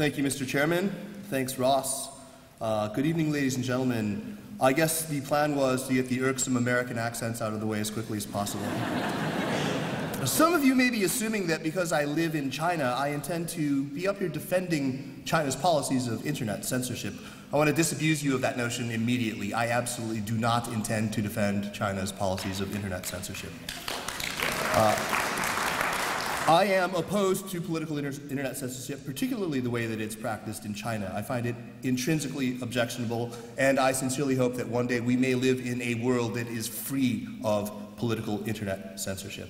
Thank you, Mr. Chairman. Thanks, Ross. Good evening, ladies and gentlemen. I guess the plan was to get the irksome American accents out of the way as quickly as possible. Some of you may be assuming that because I live in China, I intend to be up here defending China's policies of internet censorship. I want to disabuse you of that notion immediately. I absolutely do not intend to defend China's policies of internet censorship. I am opposed to political internet censorship, particularly the way that it's practiced in China. I find it intrinsically objectionable, and I sincerely hope that one day we may live in a world that is free of political internet censorship.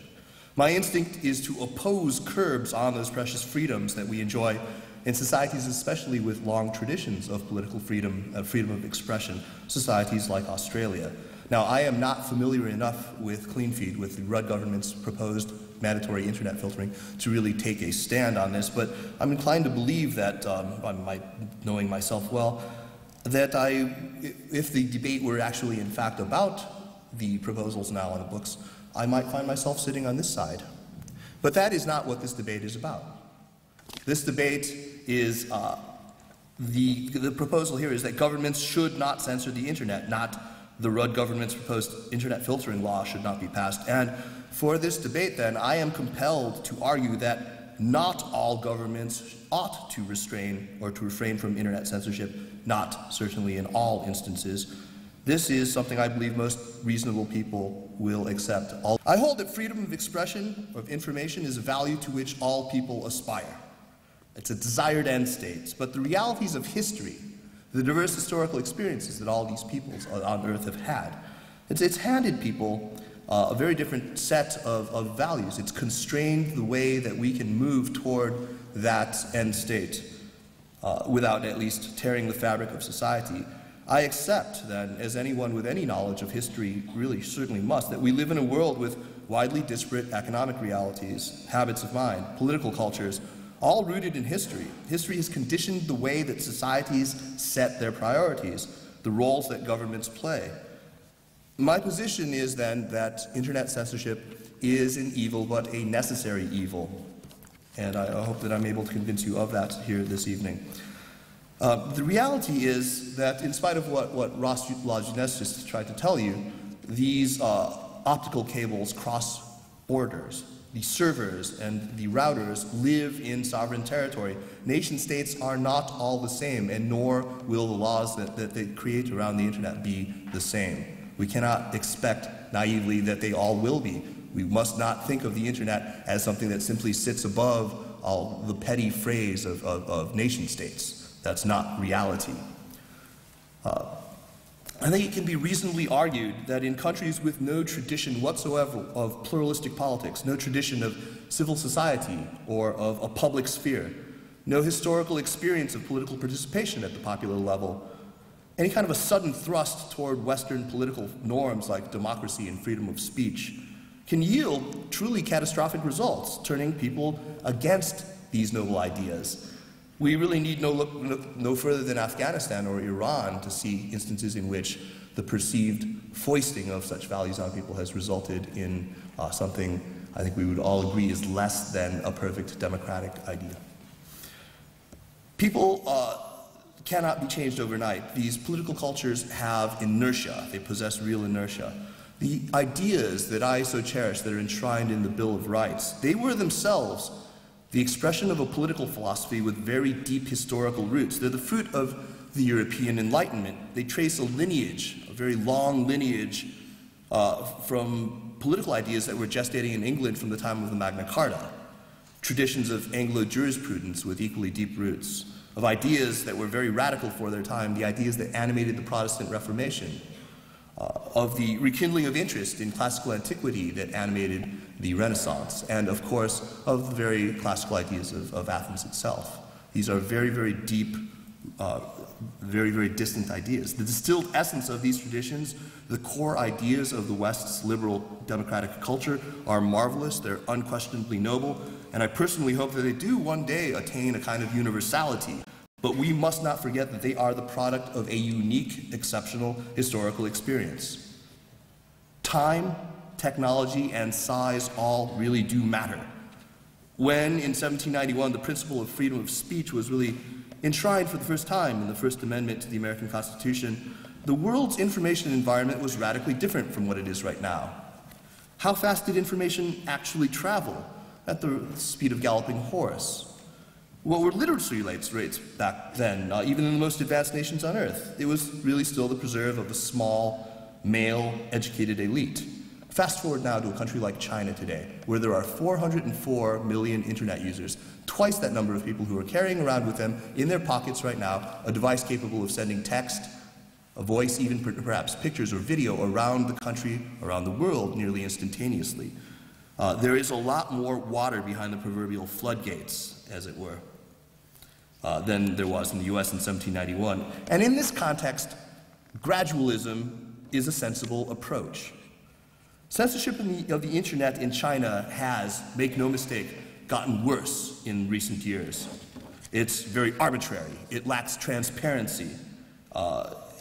My instinct is to oppose curbs on those precious freedoms that we enjoy in societies, especially with long traditions of political freedom, freedom of expression, societies like Australia. Now, I am not familiar enough with CleanFeed, with the Rudd government's proposed mandatory internet filtering, to really take a stand on this, but I'm inclined to believe that, knowing myself well, that if the debate were actually in fact about the proposals now on the books, I might find myself sitting on this side. But that is not what this debate is about. This debate is, the proposal here is that governments should not censor the internet, not the Rudd government's proposed internet filtering law should not be passed. And for this debate, then, I am compelled to argue that not all governments ought to restrain or to refrain from internet censorship, not certainly in all instances. This is something I believe most reasonable people will accept. I hold that freedom of expression, of information, is a value to which all people aspire. It's a desired end state, but the realities of history, the diverse historical experiences that all these peoples on Earth have had, it's handed people a very different set of values. It's constrained the way that we can move toward that end state without at least tearing the fabric of society. I accept, then, as anyone with any knowledge of history really certainly must, that we live in a world with widely disparate economic realities, habits of mind, political cultures, all rooted in history. History has conditioned the way that societies set their priorities, the roles that governments play. My position is, then, that internet censorship is an evil, but a necessary evil. And I hope that I'm able to convince you of that here this evening. The reality is that, in spite of what Ross Jeunesse just tried to tell you, these optical cables cross borders. The servers and the routers live in sovereign territory. Nation-states are not all the same, and nor will the laws that they create around the internet be the same. We cannot expect naively that they all will be. We must not think of the internet as something that simply sits above all the petty frays of nation-states. That's not reality. I think it can be reasonably argued that in countries with no tradition whatsoever of pluralistic politics, no tradition of civil society or of a public sphere, no historical experience of political participation at the popular level, any kind of a sudden thrust toward Western political norms like democracy and freedom of speech can yield truly catastrophic results, turning people against these noble ideas. We really need look no further than Afghanistan or Iran to see instances in which the perceived foisting of such values on people has resulted in something I think we would all agree is less than a perfect democratic idea. People cannot be changed overnight. These political cultures have inertia. They possess real inertia. The ideas that I so cherish that are enshrined in the Bill of Rights, they were themselves the expression of a political philosophy with very deep historical roots. They're the fruit of the European Enlightenment. They trace a lineage, a very long lineage, from political ideas that were gestating in England from the time of the Magna Carta, traditions of Anglo jurisprudence with equally deep roots, of ideas that were very radical for their time, the ideas that animated the Protestant Reformation, of the rekindling of interest in classical antiquity that animated the Renaissance, and of course of the very classical ideas of Athens itself. These are very, very deep, very, very distant ideas. The distilled essence of these traditions, the core ideas of the West's liberal democratic culture, are marvelous, they're unquestionably noble, and I personally hope that they do one day attain a kind of universality. But we must not forget that they are the product of a unique, exceptional historical experience. Time, technology, and size all really do matter. When, in 1791, the principle of freedom of speech was really Enshrined for the first time in the First Amendment to the American Constitution, the world's information environment was radically different from what it is right now. How fast did information actually travel? At the speed of galloping horse. What were literacy rates back then, even in the most advanced nations on earth? It was really still the preserve of a small, male, educated elite. Fast forward now to a country like China today, where there are 404 million internet users, twice that number of people who are carrying around with them in their pockets right now a device capable of sending text, a voice, even perhaps pictures or video around the country, around the world, nearly instantaneously. There is a lot more water behind the proverbial floodgates, as it were, than there was in the US in 1791. And in this context, gradualism is a sensible approach. Censorship of the internet in China has, make no mistake, gotten worse in recent years. It's very arbitrary. It lacks transparency.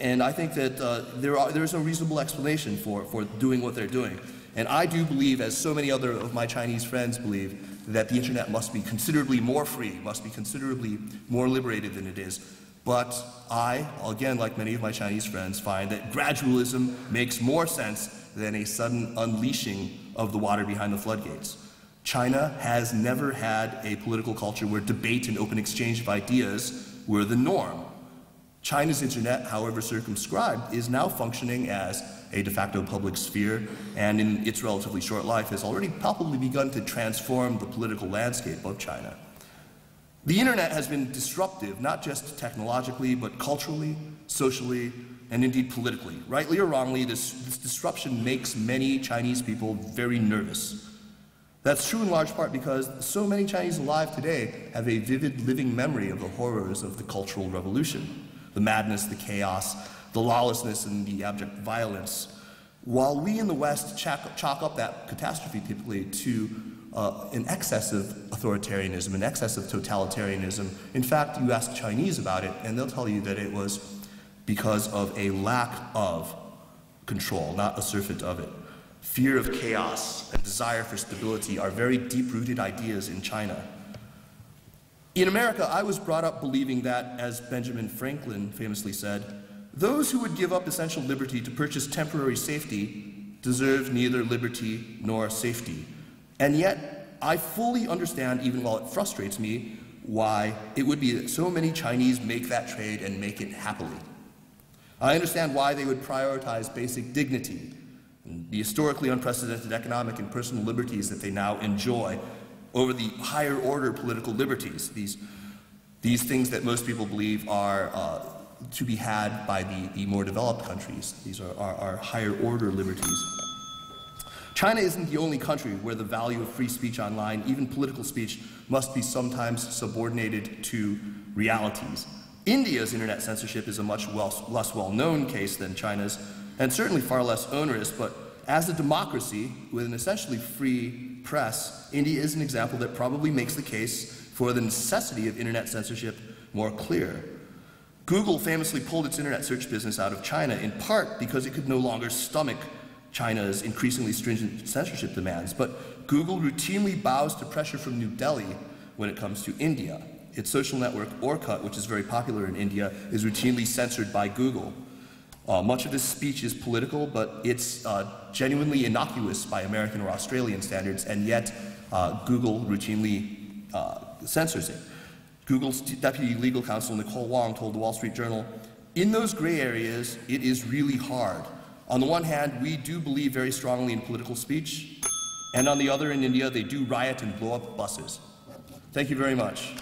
And I think that there is a reasonable explanation for doing what they're doing. And I do believe, as so many other of my Chinese friends believe, that the internet must be considerably more free, must be considerably more liberated than it is. But I, again, like many of my Chinese friends, find that gradualism makes more sense than a sudden unleashing of the water behind the floodgates. China has never had a political culture where debate and open exchange of ideas were the norm. China's internet, however circumscribed, is now functioning as a de facto public sphere, and in its relatively short life has already palpably begun to transform the political landscape of China. The internet has been disruptive, not just technologically, but culturally, socially, and indeed politically. Rightly or wrongly, this disruption makes many Chinese people very nervous. That's true in large part because so many Chinese alive today have a vivid living memory of the horrors of the Cultural Revolution. The madness, the chaos, the lawlessness, and the abject violence. While we in the West chalk up that catastrophe typically to an excess of authoritarianism, an excess of totalitarianism. In fact, you ask Chinese about it, and they'll tell you that it was because of a lack of control, not a surfeit of it. Fear of chaos and desire for stability are very deep-rooted ideas in China. In America, I was brought up believing that, as Benjamin Franklin famously said, those who would give up essential liberty to purchase temporary safety deserve neither liberty nor safety. And yet, I fully understand, even while it frustrates me, why it would be that so many Chinese make that trade and make it happily. I understand why they would prioritize basic dignity, and the historically unprecedented economic and personal liberties that they now enjoy over the higher order political liberties, these things that most people believe are to be had by the more developed countries. These are higher order liberties. China isn't the only country where the value of free speech online, even political speech, must be sometimes subordinated to realities. India's internet censorship is a much less well-known case than China's, and certainly far less onerous, but as a democracy with an essentially free press, India is an example that probably makes the case for the necessity of internet censorship more clear. Google famously pulled its internet search business out of China, in part because it could no longer stomach China's increasingly stringent censorship demands, but Google routinely bows to pressure from New Delhi when it comes to India. Its social network, Orkut, which is very popular in India, is routinely censored by Google. Much of this speech is political, but it's genuinely innocuous by American or Australian standards, and yet Google routinely censors it. Google's deputy legal counsel, Nicole Wong, told the Wall Street Journal, "In those gray areas, it is really hard. On the one hand, we do believe very strongly in political speech, and on the other, in India, they do riot and blow up buses." Thank you very much.